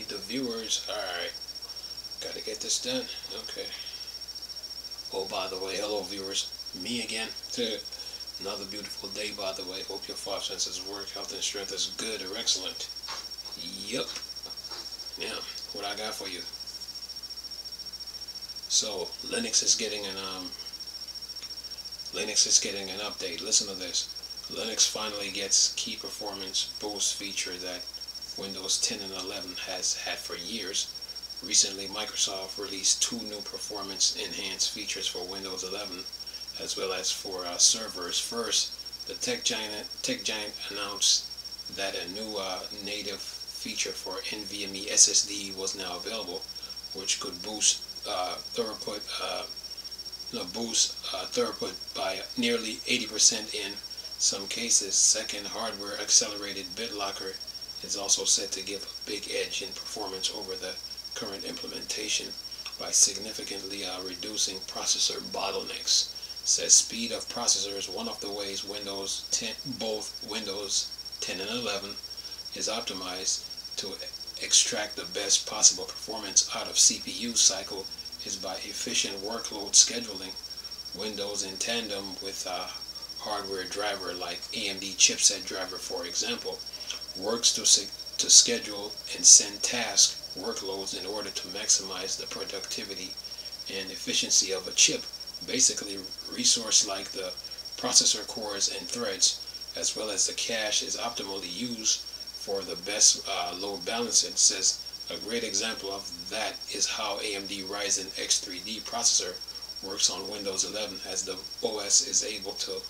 the viewers. Alright, gotta get this done. Okay. Oh, by the way, hello viewers, me again. Another beautiful day, by the way. Hope your five senses work, health and strength is good or excellent. Yup. Now, what I got for you. So, Linux is getting an update. Listen to this. Linux finally gets key performance boost feature that Windows 10 and 11 has had for years. Recently, Microsoft released two new performance enhanced features for Windows 11 as well as for servers. First, the tech giant announced that a new native feature for NVMe SSD was now available, which could boost throughput by nearly 80% in some cases. Second, hardware accelerated BitLocker is also set to give a big edge in performance over the current implementation by significantly reducing processor bottlenecks. Says speed of processors, one of the ways Windows 10, both Windows 10 and 11 is optimized to extract the best possible performance out of CPU cycle is by efficient workload scheduling. Windows, in tandem with a hardware driver like AMD chipset driver, for example, works to schedule and send task workloads in order to maximize the productivity and efficiency of a chip. Basically, resource like the processor cores and threads, as well as the cache, is optimally used for the best load balancing. Says a great example of that is how AMD Ryzen X3D processor works on Windows 11, as the OS is able to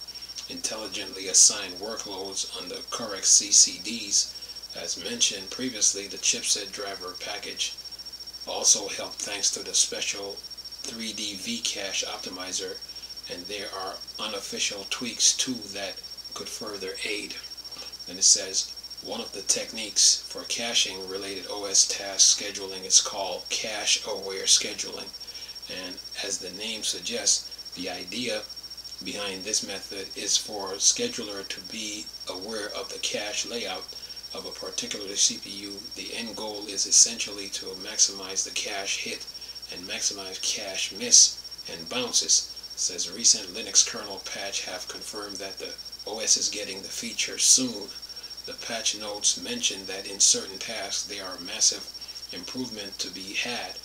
intelligently assign workloads on the correct CCDs. As mentioned previously, the chipset driver package also helped thanks to the special 3D V-cache optimizer, and there are unofficial tweaks too that could further aid. And it says one of the techniques for caching related OS task scheduling is called cache-aware scheduling, and as the name suggests, the idea behind this method is for scheduler to be aware of the cache layout of a particular CPU. The end goal is essentially to maximize the cache hit and maximize cache miss and bounces. Says recent Linux kernel patch have confirmed that the OS is getting the feature soon. The patch notes mention that in certain tasks there are massive improvement to be had,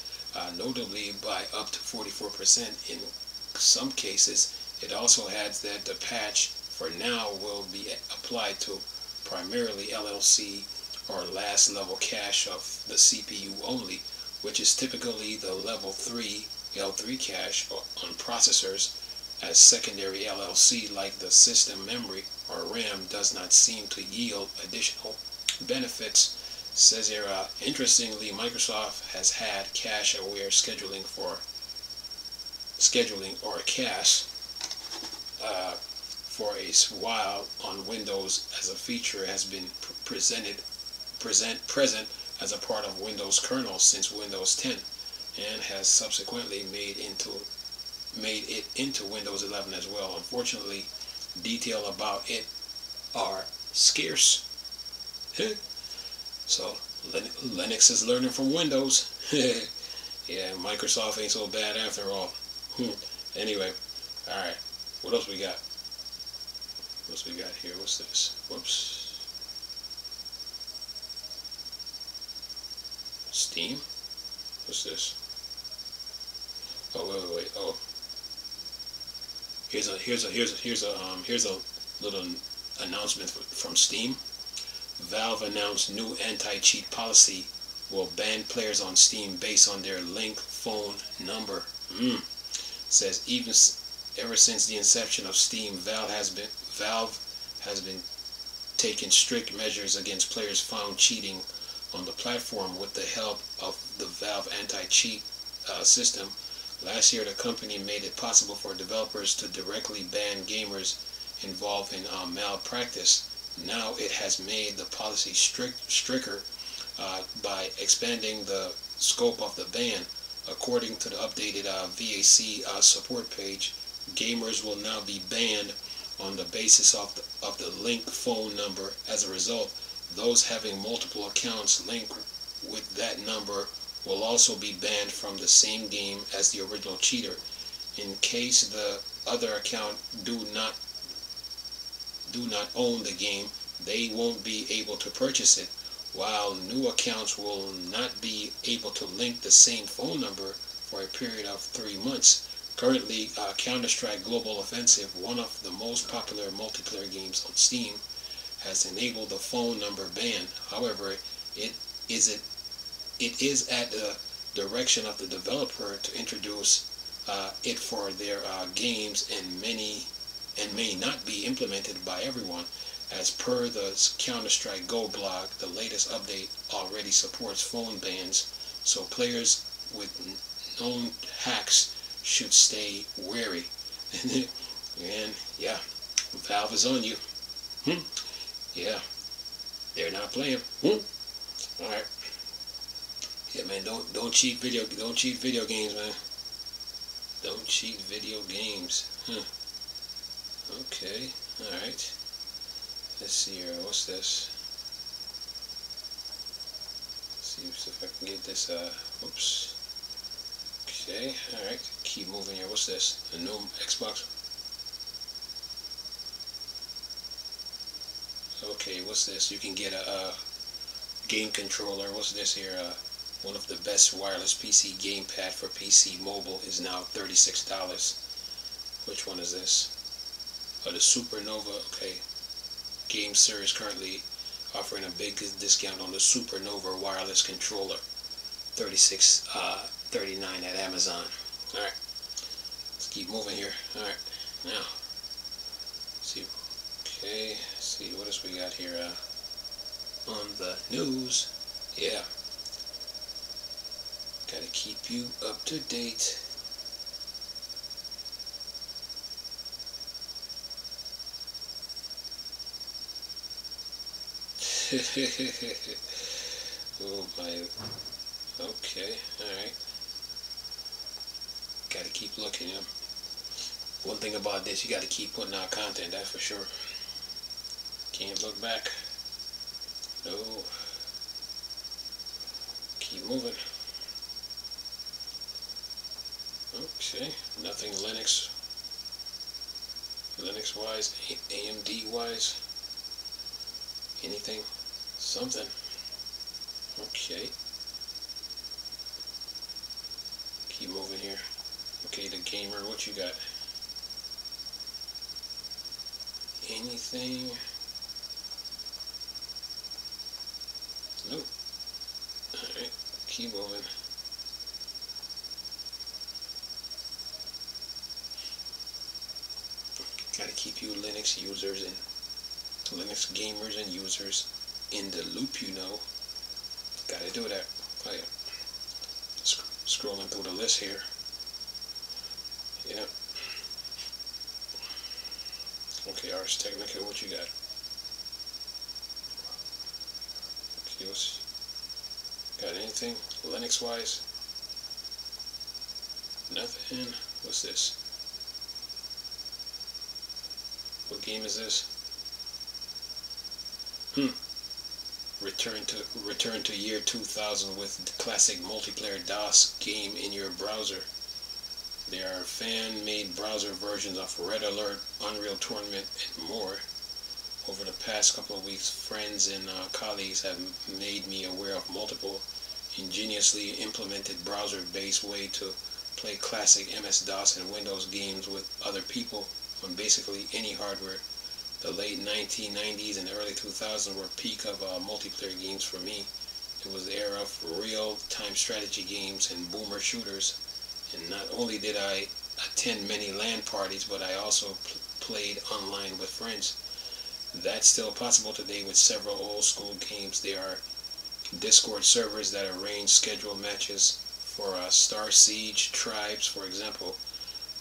notably by up to 44% in some cases. It also adds that the patch for now will be applied to primarily LLC or last level cache of the CPU only, which is typically the level 3 L3 cache on processors, as secondary LLC like the system memory or RAM does not seem to yield additional benefits. Says here, interestingly, Microsoft has had cache-aware scheduling or cache for a while on Windows, as a feature has been present as a part of Windows kernel since Windows 10, and has subsequently made it into Windows 11 as well. Unfortunately, detail about it are scarce. So Linux is learning from Windows. Yeah, Microsoft ain't so bad after all. Anyway, alright, what else we got? What else we got here? What's this? Whoops. Steam? What's this? Oh, wait. Oh, here's a little announcement from Steam. Valve announced new anti-cheat policy will ban players on Steam based on their link phone number. Says ever since the inception of Steam, Valve has been taking strict measures against players found cheating on the platform with the help of the Valve anti-cheat system. Last year, the company made it possible for developers to directly ban gamers involved in malpractice. Now it has made the policy stricter by expanding the scope of the ban. According to the updated VAC support page, gamers will now be banned on the basis of the link phone number. As a result, those having multiple accounts linked with that number will also be banned from the same game as the original cheater. In case the other account do not own the game, they won't be able to purchase it, while new accounts will not be able to link the same phone number for a period of 3 months. Currently, Counter-Strike Global Offensive, one of the most popular multiplayer games on Steam, has enabled the phone number ban. However, it is at the direction of the developer to introduce it for their games, and may not be implemented by everyone. As per the Counter-Strike Go blog, the latest update already supports phone bans, so players with known hacks should stay wary. And yeah, Valve is on you. Yeah, they're not playing. All right. Yeah, man, don't cheat video games, man. Don't cheat video games. Okay. All right. Let's see here. What's this? Let's see if I can get this. Oops. Okay. All right. Keep moving here. What's this? A new Xbox. Okay. What's this? You can get a game controller. What's this here? One of the best wireless PC gamepad for PC mobile is now $36. Which one is this? Oh, the Supernova. Okay. Game Series currently offering a big discount on the Supernova wireless controller. $36.39 at Amazon. Alright. Let's keep moving here. Alright. Now. Let's see. Okay. Let's see what else we got here on the news. Yeah. Gotta keep you up to date. Oh my. Okay, alright. Gotta keep looking. One thing about this, you gotta keep putting out content, that's for sure. Can't look back. No. Keep moving. Okay, nothing Linux wise, AMD wise, anything, something. Okay, keep moving here. Okay, the gamer, what you got? Anything? Nope. Alright, keep moving. Gotta keep you Linux users and Linux gamers and users in the loop, you know. Gotta do that. Oh yeah. Scrolling through the list here. Yeah. Okay, Ars Technica, what you got? Okay, got anything Linux wise? Nothing. What's this? What game is this? Return to year 2000 with the classic multiplayer DOS game in your browser. There are fan-made browser versions of Red Alert, Unreal Tournament, and more. Over the past couple of weeks, friends and colleagues have made me aware of multiple ingeniously implemented browser-based way to play classic MS-DOS and Windows games with other people on basically any hardware. The late 1990s and early 2000s were peak of multiplayer games for me. It was the era of real-time strategy games and boomer shooters. And not only did I attend many LAN parties, but I also played online with friends. That's still possible today with several old-school games. There are Discord servers that arrange scheduled matches for Star Siege Tribes, for example.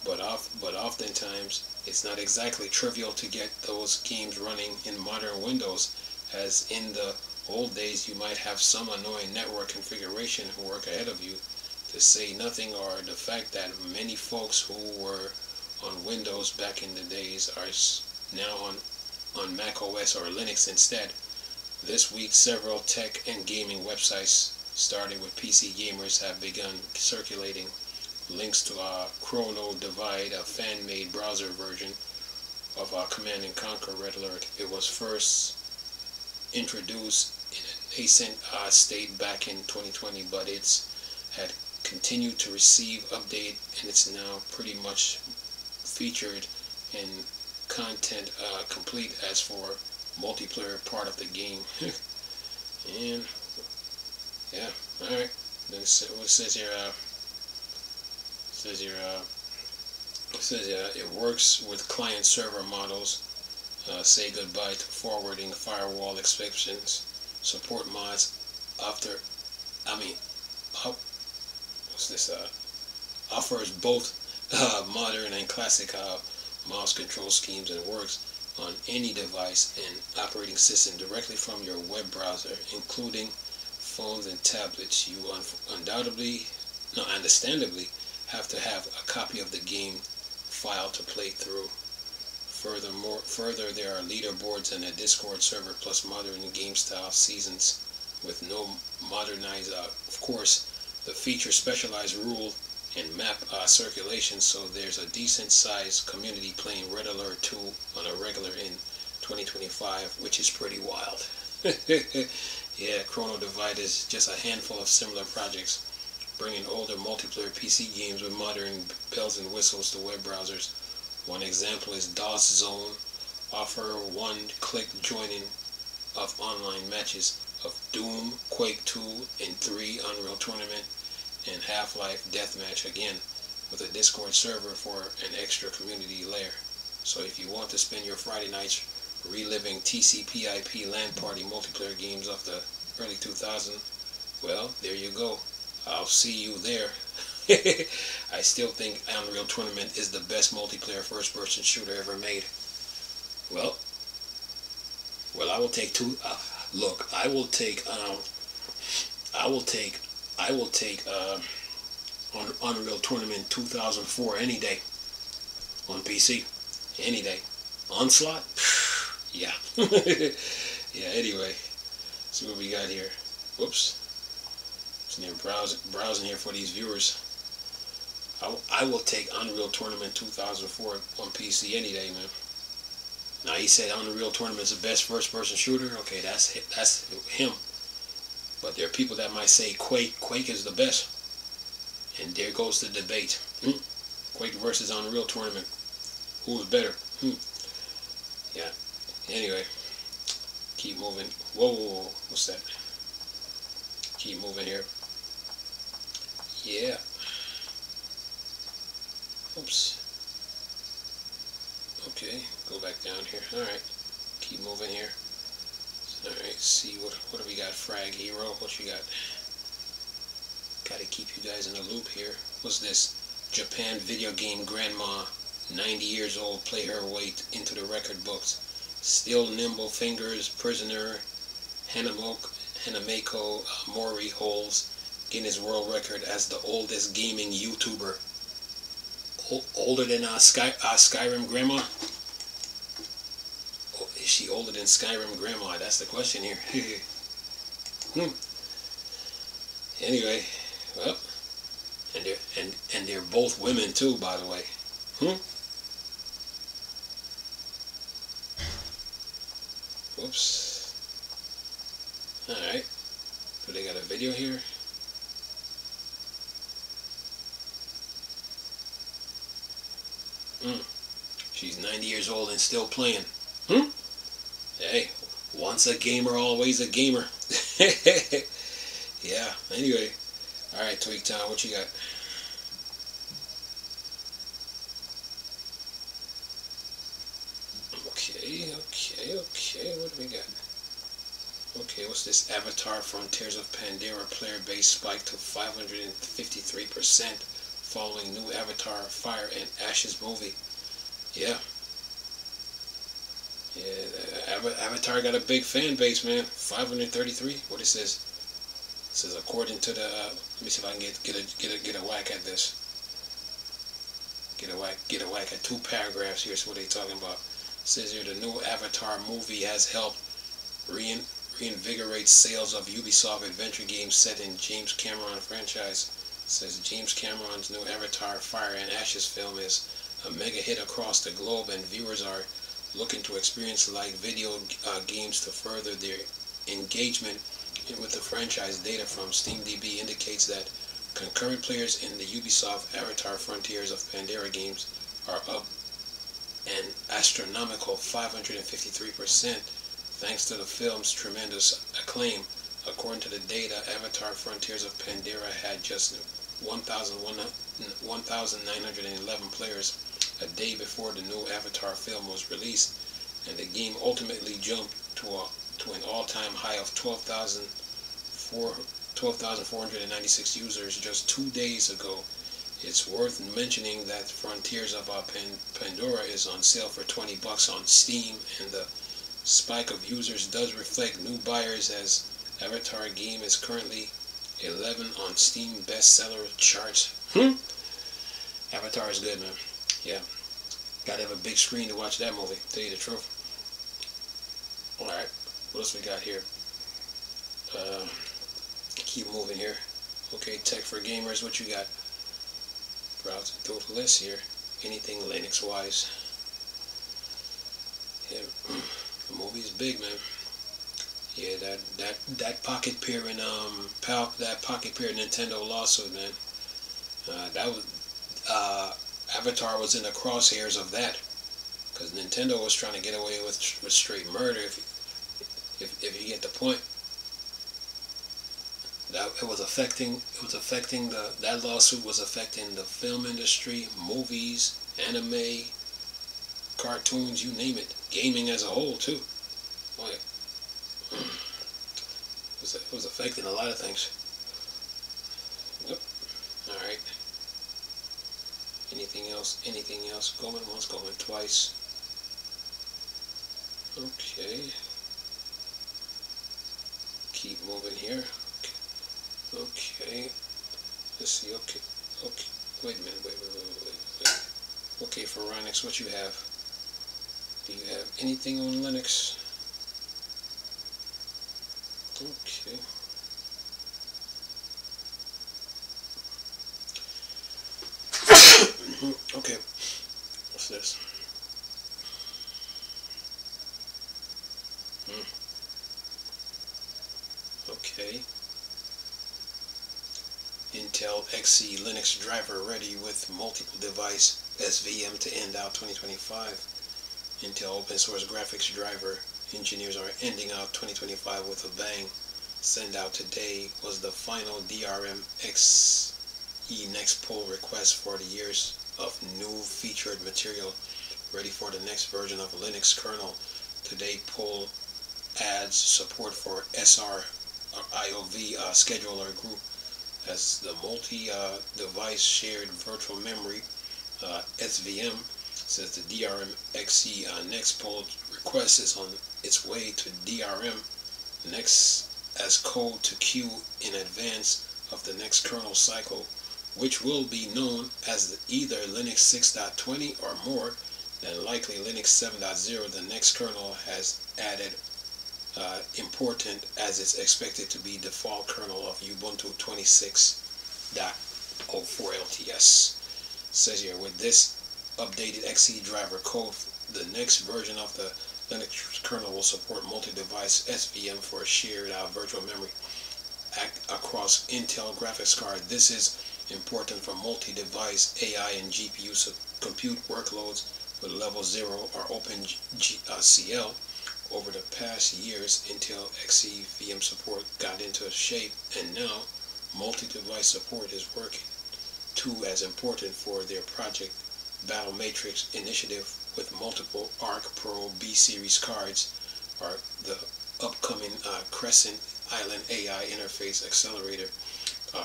But oftentimes, it's not exactly trivial to get those games running in modern Windows, as in the old days you might have some annoying network configuration who work ahead of you, to say nothing or the fact that many folks who were on Windows back in the days are now on Mac OS or Linux instead. This week, several tech and gaming websites starting with PC gamers, have begun circulating links to Chrono Divide, a fan-made browser version of Command and Conquer Red Alert. It was first introduced in a nascent state back in 2020, but it's had continued to receive update, and it's now pretty much featured in content complete as for multiplayer part of the game. And yeah, all right. Then what it says here? It says it works with client server models. Say goodbye to forwarding firewall exceptions. Support mods after. What's this? Offers both modern and classic mouse control schemes, and works on any device and operating system directly from your web browser, including phones and tablets. You understandably have to have a copy of the game file to play through. Further, there are leaderboards and a Discord server, plus modern game style seasons with no modernized. Of course, the feature specialized rule and map circulation, so there's a decent sized community playing Red Alert 2 on a regular in 2025, which is pretty wild. Yeah, Chrono Divide is just a handful of similar projects, bringing older multiplayer PC games with modern bells and whistles to web browsers. One example is DOS Zone, offer one-click joining of online matches of Doom, Quake 2, and 3 Unreal Tournament, and Half-Life Deathmatch, again with a Discord server for an extra community layer. So if you want to spend your Friday nights reliving TCP/IP LAN party multiplayer games of the early 2000s, well, there you go. I'll see you there. I still think Unreal Tournament is the best multiplayer first-person shooter ever made. Well, I will take two. Look, I will take Unreal Tournament 2004 any day on PC, any day. Onslaught, yeah. Yeah. Anyway, see what we got here. Whoops. Browsing here for these viewers. I will take Unreal Tournament 2004 on PC any day, man. Now he said Unreal Tournament's the best first-person shooter. Okay, that's him. But there are people that might say Quake is the best, and there goes the debate. Quake versus Unreal Tournament. Who's better? Yeah. Anyway, keep moving. Whoa, what's that? Keep moving here. Yeah. Oops. Okay, go back down here. Alright, keep moving here. Alright, see what do we got? Frag Hero, what you got? Gotta keep you guys in the loop here. What's this? Japan video game grandma, 90 years old, play her way into the record books. Still nimble fingers, prisoner, Hanameko Mori holds Guinness World Record as the oldest gaming YouTuber. Older than Skyrim Grandma? Oh, is she older than Skyrim Grandma? That's the question here. Anyway, well, and they're both women too, by the way. Whoops. Alright. Do they got a video here? She's 90 years old and still playing. Hey, once a gamer, always a gamer. Yeah, anyway. Alright, Tweak Town, what you got? Okay, what do we got? Okay, what's this? Avatar Frontiers of Pandora player base spiked to 553% following new Avatar Fire and Ashes movie. Yeah. Avatar got a big fan base, man. 533. What it says? It says according to the. Let me see if I can get a whack at this. Get a whack at two paragraphs here. So what they talking about? It says here the new Avatar movie has helped reinvigorates sales of Ubisoft adventure games set in James Cameron franchise. It says James Cameron's new Avatar Fire and Ashes film is a mega hit across the globe, and viewers are looking to experience like video games to further their engagement with the franchise. Data from SteamDB indicates that concurrent players in the Ubisoft Avatar Frontiers of Pandora games are up an astronomical 553% thanks to the film's tremendous acclaim. According to the data, Avatar Frontiers of Pandora had just 1,911 players a day before the new Avatar film was released, and the game ultimately jumped to an all-time high of 12,496 users just 2 days ago. It's worth mentioning that Frontiers of Pandora is on sale for $20 on Steam, and the spike of users does reflect new buyers, as Avatar game is currently 11 on Steam bestseller charts. Avatar is good, man. Yeah. Gotta have a big screen to watch that movie, tell you the truth. Alright, what else we got here? Keep moving here. Okay, tech for gamers, what you got? Browsing through the list here. Anything Linux-wise. Yeah, the movie's big, man. Yeah, that Pocket Pair and that Pocket Pair Nintendo lawsuit, man. That was Avatar was in the crosshairs of that, because Nintendo was trying to get away with straight murder. If you get the point, that that lawsuit was affecting the film industry, movies, anime, cartoons, you name it, gaming as a whole too. Oh yeah. It was affecting a lot of things. Yep. All right. Anything else? Anything else? Going once, going twice. Okay. Keep moving here. Okay. Let's see. Okay. Okay. Wait a minute. Wait. Okay, for Linux, what you have? Do you have anything on Linux? Okay. Okay. What's this? Okay. Intel XE Linux driver ready with multiple device SVM to end out 2025. Intel open source graphics driver engineers are ending out 2025 with a bang. Send out today was the final DRM XE next pull request for the years of new featured material ready for the next version of Linux kernel. Today pull adds support for SR IOV scheduler group as the multi-device shared virtual memory SVM. Says the DRM XE next pull request is on its way to DRM next as code to queue in advance of the next kernel cycle, which will be known as either Linux 6.20 or more than likely Linux 7.0. The next kernel has added important as it's expected to be default kernel of Ubuntu 26.04 LTS. Says here, with this updated XE driver code, the next version of the Linux kernel will support multi-device SVM for shared virtual memory across Intel graphics card. This is important for multi-device AI and GPU compute workloads with level 0 or OpenCL. Over the past years, Intel XE VM support got into shape, and now multi-device support is working too as important for their Project Battle Matrix initiative with multiple ARC Pro B-Series cards or the upcoming Crescent Island AI Interface Accelerator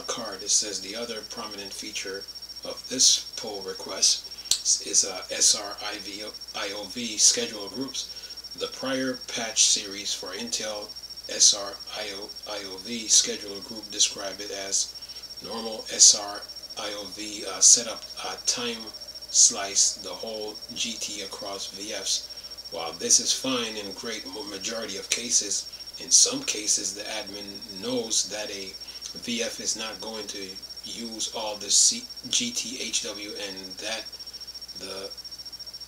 card. It says the other prominent feature of this pull request is SR IOV scheduler groups. The prior patch series for Intel SR IOV scheduler group described it as normal SR IOV setup time slice the whole GT across VFs. While this is fine in great majority of cases, In some cases, the admin knows that a VF is not going to use all the GTHW and that the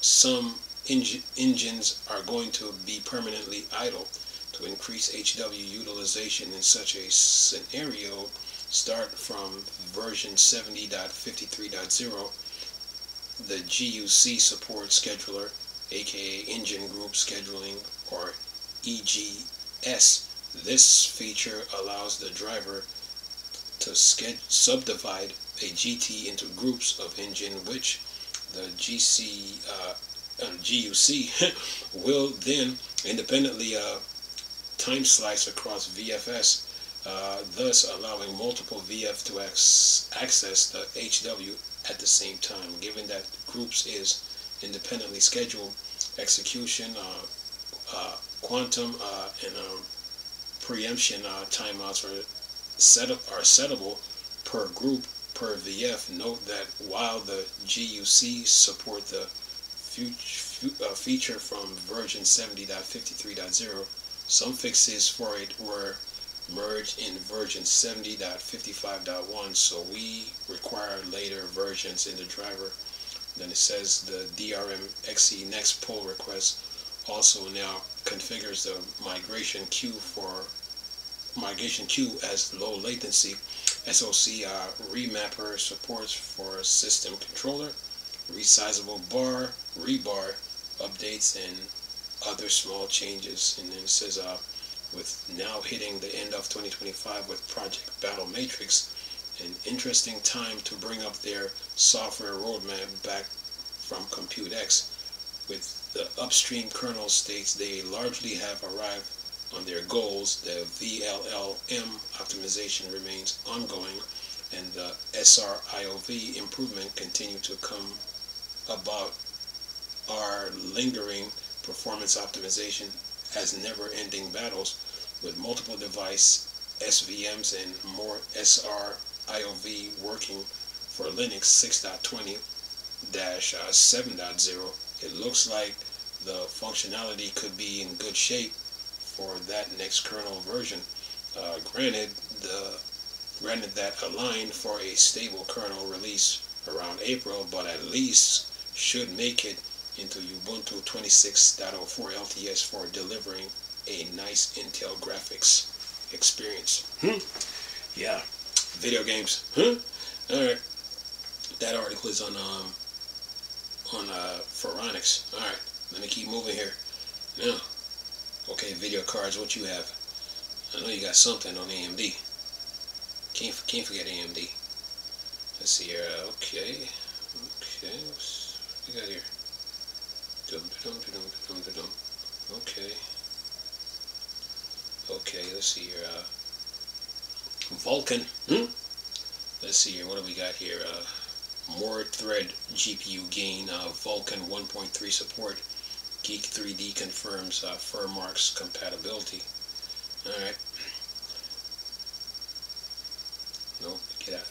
some engines are going to be permanently idle. To increase HW utilization in such a scenario, start from version 70.53.0, the GUC support scheduler, aka Engine Group Scheduling, or EGS. This feature allows the driver to subdivide a GT into groups of engine, which the GUC will then independently time slice across VFS, thus allowing multiple VF to access the HW at the same time. Given that groups is independently scheduled, execution, quantum, and preemption timeouts are settable per group per VF. Note that while the GUC support the feature from version 70.53.0, some fixes for it were merged in version 70.55.1, so we require later versions in the driver. Then it says the DRM XE next pull request also now configures the migration queue as low latency. SOC remapper supports for system controller, resizable bar, rebar updates, and other small changes. And then it says with now hitting the end of 2025 with Project Battle Matrix, an interesting time to bring up their software roadmap back from ComputeX. With the upstream kernel states they largely have arrived on their goals, the VLLM optimization remains ongoing, and the SRIOV improvement continue to come about. Our lingering performance optimization as never-ending battles with multiple device SVMs and more SRIOV working for Linux 6.20-7.0. It looks like the functionality could be in good shape for that next kernel version. Granted that aligned for a stable kernel release around April, but at least should make it into Ubuntu 26.04 LTS for delivering a nice Intel graphics experience. Yeah, video games. All right, that article is on Phoronix. All right, let me keep moving here. Now, okay, video cards. What you have? I know you got something on AMD. Can't forget AMD. Let's see here. Okay. What's we got here? Okay. Okay, let's see here. Vulcan. Let's see here. What do we got here? More thread GPU gain. Vulcan 1.3 support. Geek 3D confirms Furmark's compatibility. Alright. Nope.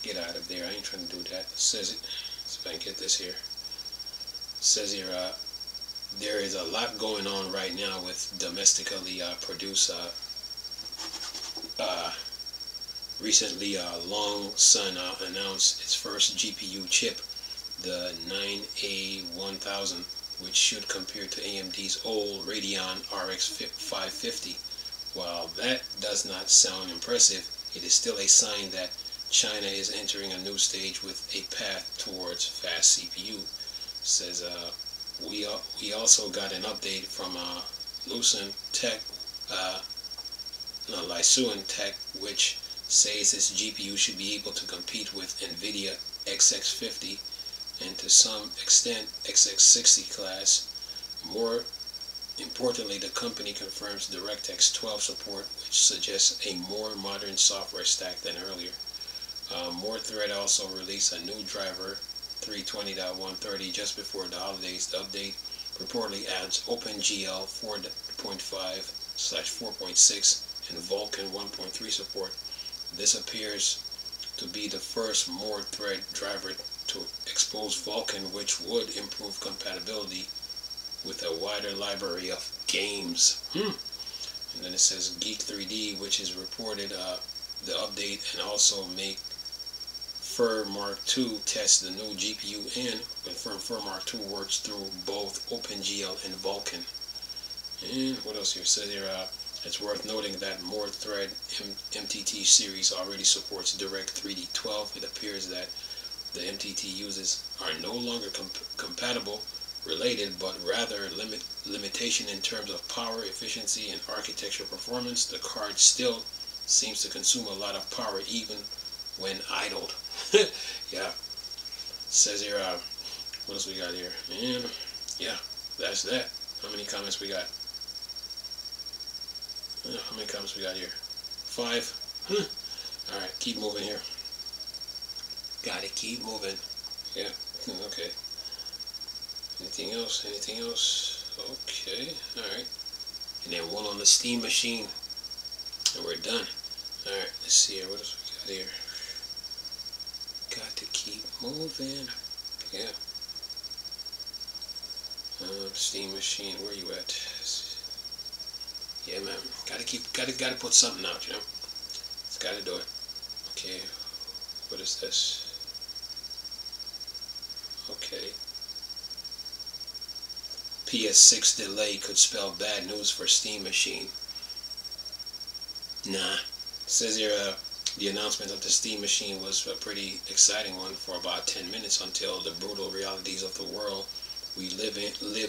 Get out of there. I ain't trying to do that. It says it. See if I can get this here. It says here, there is a lot going on right now with domestically produced. Recently, Long Sun announced its first GPU chip, the 9A1000, which should compare to AMD's old Radeon RX 550. While that does not sound impressive, it is still a sign that China is entering a new stage with a path towards fast CPU. It says we also got an update from Lysuan Tech, which says its GPU should be able to compete with NVIDIA XX50 and to some extent XX60 class. More importantly, the company confirms DirectX 12 support, which suggests a more modern software stack than earlier. Moorthread also released a new driver, 320.130, just before the holidays. The update reportedly adds OpenGL 4.5/4.6 and Vulcan 1.3 support. This appears to be the first Moorthread driver to expose Vulcan, which would improve compatibility with a wider library of games. And And then it says Geek 3D, which is reported the update, and also make Fur Mark II test the new GPU and confirm Fur Mark II works through both OpenGL and Vulcan. And what else here? It says here, it's worth noting that more thread MTT series already supports Direct 3D12. It appears that the MTT uses are no longer compatible related, but rather limitation in terms of power, efficiency, and architecture performance. The card still seems to consume a lot of power even when idled. Yeah. Says here, what else we got here? And yeah, that's that. How many comments we got? How many comments we got here? 5. Alright, keep moving here. Gotta keep moving. Yeah, okay. Anything else? Anything else? Okay, alright. And then one on the Steam Machine. And we're done. Alright, let's see here. What else we got here? Got to keep moving. Yeah. Steam Machine, where you at? Yeah, man. Gotta put something out, you know. It's gotta do it. Okay. What is this? Okay. PS6 delay could spell bad news for Steam Machine. Nah. It says here, the announcement of the Steam Machine was a pretty exciting one for about 10 minutes until the brutal realities of the world we live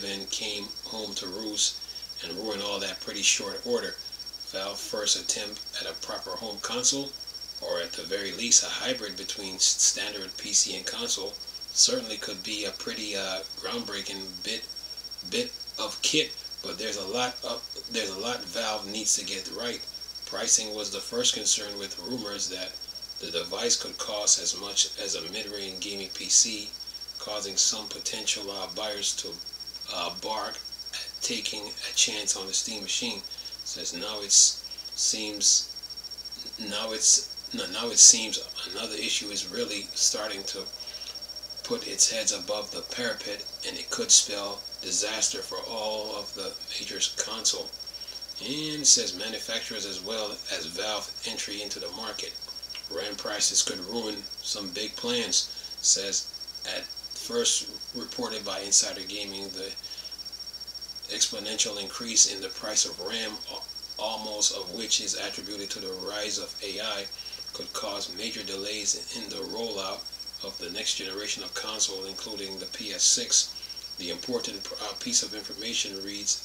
in came home to roost and ruined all that pretty short order. Valve's first attempt at a proper home console, or at the very least a hybrid between standard PC and console, certainly could be a pretty groundbreaking bit of kit, but there's a lot Valve needs to get right. Pricing was the first concern, with rumors that the device could cost as much as a mid-range gaming PC, causing some potential buyers to bark at taking a chance on the Steam Machine. It says now it seems another issue is really starting to put its heads above the parapet, and it could spell disaster for all of the major console. And it says manufacturers as well as Valve entry into the market. RAM prices could ruin some big plans. It says at first reported by Insider Gaming, the exponential increase in the price of RAM, almost of which is attributed to the rise of AI, could cause major delays in the rollout of the next generation of console, including the PS6. The important piece of information reads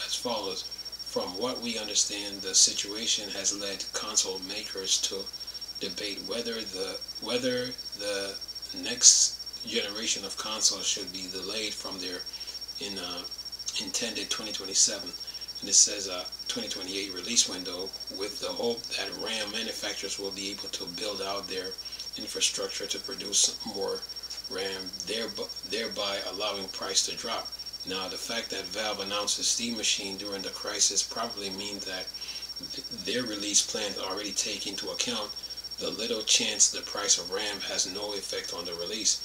as follows. From what we understand, the situation has led console makers to debate whether the next generation of consoles should be delayed from their intended 2027, and it says 2028 release window, with the hope that RAM manufacturers will be able to build out their infrastructure to produce more RAM, thereby allowing price to drop. Now, the fact that Valve announced the Steam Machine during the crisis probably means that their release plans already take into account the little chance the price of RAM has no effect on the release.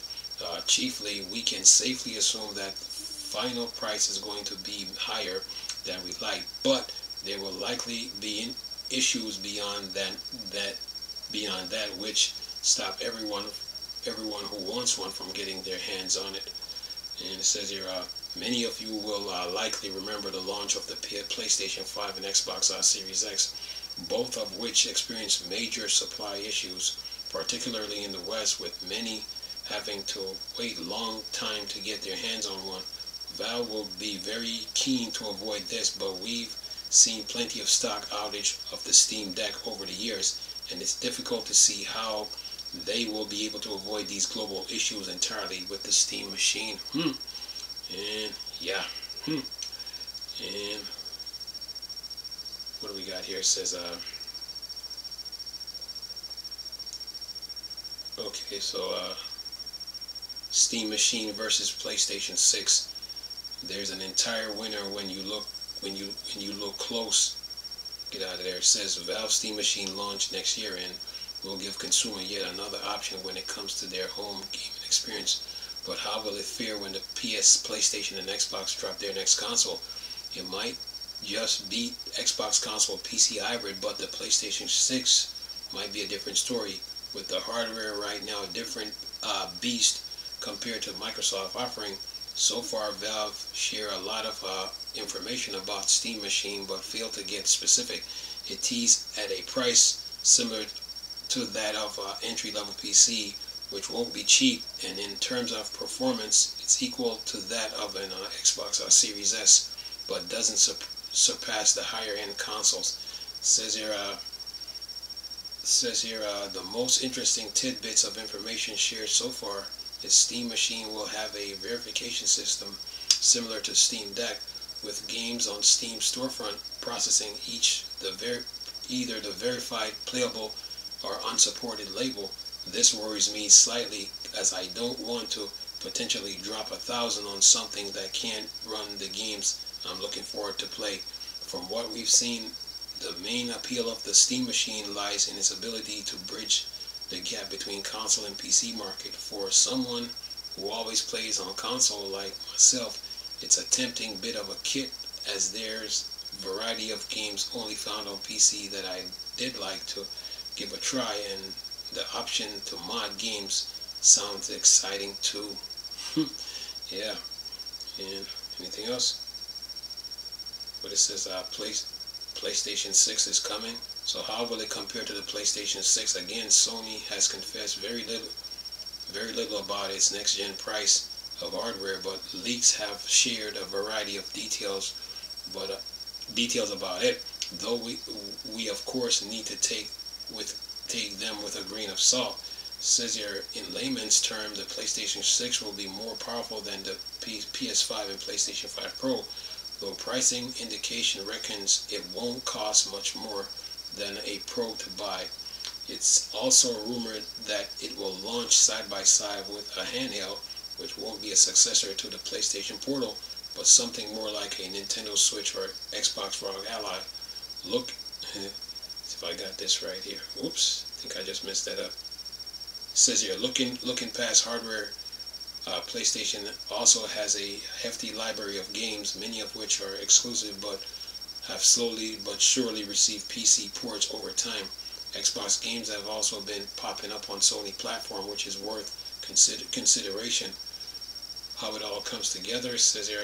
Chiefly, we can safely assume that final price is going to be higher than we like, but there will likely be issues beyond that which stop everyone who wants one from getting their hands on it. And it says here, many of you will likely remember the launch of the PlayStation 5 and Xbox Series X, both of which experienced major supply issues, particularly in the West, with many having to wait a long time to get their hands on one. Valve will be very keen to avoid this, but we've seen plenty of stock outage of the Steam Deck over the years, and it's difficult to see how they will be able to avoid these global issues entirely with the Steam Machine. And yeah. And what do we got here? It says okay, so Steam Machine versus PlayStation 6. There's an entire winner when you look close. Get out of there. It says Valve Steam Machine launch next year and will give consumer yet another option when it comes to their home gaming experience. But how will it fare when the PS, PlayStation, and Xbox drop their next console? It might just beat Xbox console PC hybrid, but the PlayStation 6 might be a different story. With the hardware right now a different beast compared to Microsoft offering. So far, Valve share a lot of information about Steam Machine, but fail to get specific. It teased at a price similar to that of entry-level PC, which won't be cheap, and in terms of performance, it's equal to that of an Xbox Series S, but doesn't surpass the higher-end consoles. Says here, the most interesting tidbits of information shared so far is Steam Machine will have a verification system similar to Steam Deck, with games on Steam storefront processing either the verified playable or unsupported label. This worries me slightly, as I don't want to potentially drop $1,000 on something that can't run the games I'm looking forward to play. From what we've seen, the main appeal of the Steam Machine lies in its ability to bridge the gap between console and PC market. For someone who always plays on console like myself, it's a tempting bit of a kit, as there's a variety of games only found on PC that I did like to give a try, and the option to mod games sounds exciting too. Yeah. And anything else? But it says PlayStation 6 is coming. So how will it compare to the PlayStation 6? Again, Sony has confessed very little about its next-gen price of hardware, but leaks have shared a variety of details about it. Though we of course need to take them with a grain of salt. It says here, in layman's term, the PlayStation 6 will be more powerful than the PS5 and PlayStation 5 Pro, though pricing indication reckons it won't cost much more than a Pro to buy. It's also rumored that it will launch side by side with a handheld, which won't be a successor to the PlayStation Portal, but something more like a Nintendo Switch or Xbox ROG Ally. Look, if I got this right here. Whoops, I think I just messed that up. It says here, looking past hardware, PlayStation also has a hefty library of games, many of which are exclusive but have slowly but surely received PC ports over time. Xbox games have also been popping up on Sony platform, which is worth consideration. How it all comes together, says here,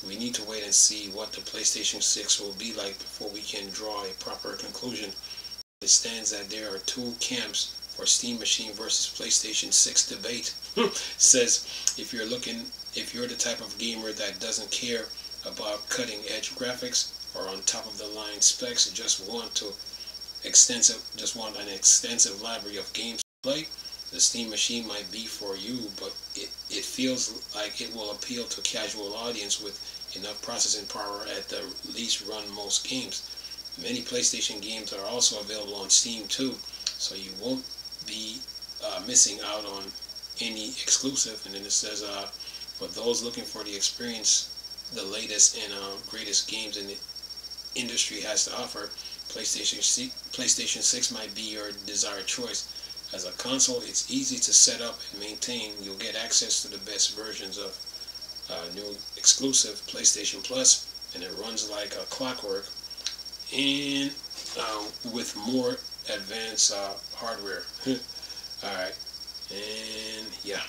we need to wait and see what the PlayStation 6 will be like before we can draw a proper conclusion. It stands that there are two camps for Steam Machine versus PlayStation 6 debate. Says if you're the type of gamer that doesn't care about cutting edge graphics or on top of the line specs, just want an extensive library of games to play, the Steam Machine might be for you, but it feels like it will appeal to casual audience with enough processing power at the least run most games. Many PlayStation games are also available on Steam too, so you won't be missing out on any exclusive. And then it says, for those looking for the experience, the latest and greatest games in the industry has to offer, PlayStation 6 might be your desired choice. As a console, it's easy to set up and maintain. You'll get access to the best versions of new exclusive PlayStation Plus, and it runs like a clockwork, and with more advanced hardware. Alright, and yeah,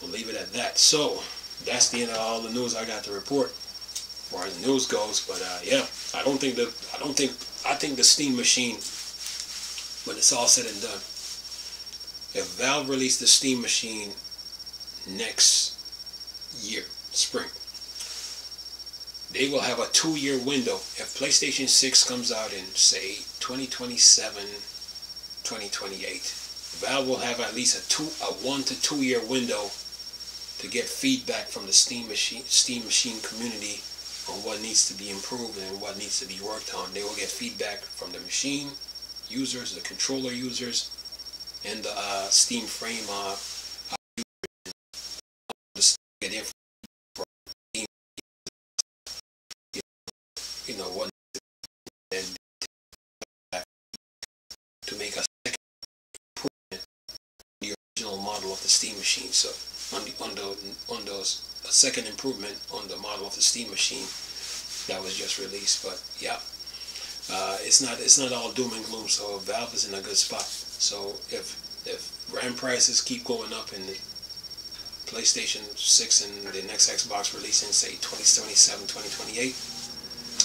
we'll leave it at that. So that's the end of all the news I got to report as far as the news goes. But yeah, I think the Steam Machine, when it's all said and done, if Valve released the Steam Machine next year, spring, they will have a 2-year window. If PlayStation 6 comes out in, say, 2027, 2028, Valve will have at least a 1 to 2 year window to get feedback from the Steam Machine community on what needs to be improved and what needs to be worked on. They will get feedback from the machine users, the controller users, and the Steam frame users. You know what, and to make a second improvement on the original model of the Steam Machine. So on those a second improvement on the model of the Steam Machine. that was just released. But yeah, it's not all doom and gloom. So Valve is in a good spot. So if RAM prices keep going up and the PlayStation 6 and the next Xbox releasing, say 2027, 2028,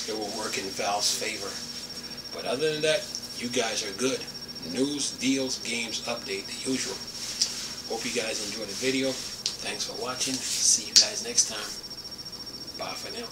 it will work in Valve's favor. But other than that, you guys are good. News, deals, games, update, the usual. Hope you guys enjoyed the video. Thanks for watching. See you guys next time. Bye for now.